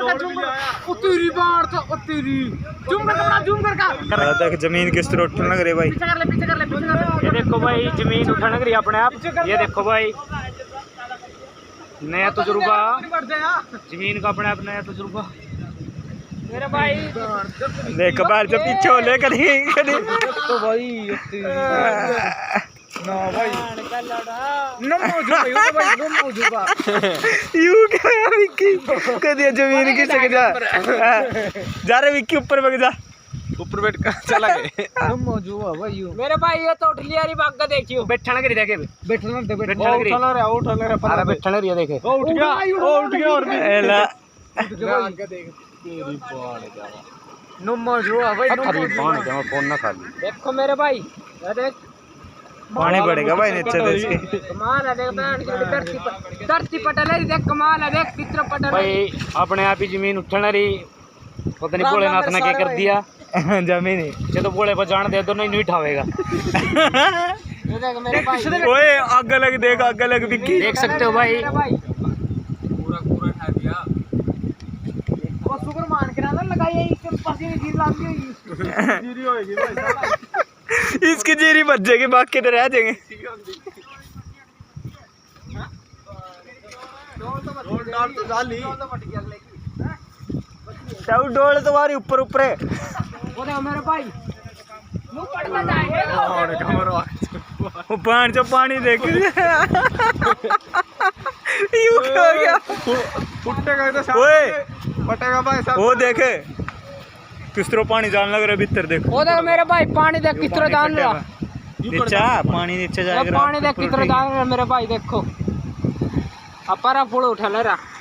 तेरी बार तो तेरी जूम कर देख जमीन किस तरह उठने लग रही भाई। पीछे कर ले ये देखो भाई जमीन उठने लग रही है अपने आप। ये देखो भाई नया तजुर्बा जमीन का अपने आप नया तजुर्बा मेरे भाई। देख बाहर जो पीछे हो ले कहीं कहीं तो भाई ना भाई नमोजुबा यू क्या विक्की कदी जमीन की सक जा रे विक्की ऊपर बैठ जा। ऊपर बैठ कर चला गए नमोजुबा भाई मेरे भाई ये तो उठ लिया री बाग का देखियो बैठने लग रही देखे बैठना दे बैठने लग रही अरे बैठने लग रही है देखे उठ गया और भी एला तेरी बाल नमोजुबा भाई पानी दे फोन ना खा ली देखो मेरे भाई ये देख पानी पड़ेगा भाई नीचे से कमाल है देख बैठ के धरती पटल है देख कमाल है देख चित्र पटल भाई अपने आप ही जमीन उठने रही पता नहीं भोलेनाथ ने क्या कर दिया जमीन ये तो बोले पर जान दे दोनों ही नहीं उठावेगा ये देख मेरे भाई ओए आग लग देख आग लग विक्की देख सकते हो भाई पूरा खा दिया वो शुक्र मान के ना लगाई इसके पसीने गिर लाती होगी गिरी होगी भाई इसकी जीरी बच जाएगी बाकी तो रह जाएंगे। डोल तुम्हारी ऊपर ऊपर है मेरे भाई मुंह पड़ता जाएगा पानी जो पानी देख यूं क्या हो गया ओए फटेगा भाई वो देखे किस तरह पानी जाने लग रहा है भीतर देखो वो देख मेरे भाई पानी देख किस तरह जान रहा नीचा पानी नीचे जाएगा पानी देख किस तरह जान रहा मेरे भाई देखो अपरा फूल उठा ले रहा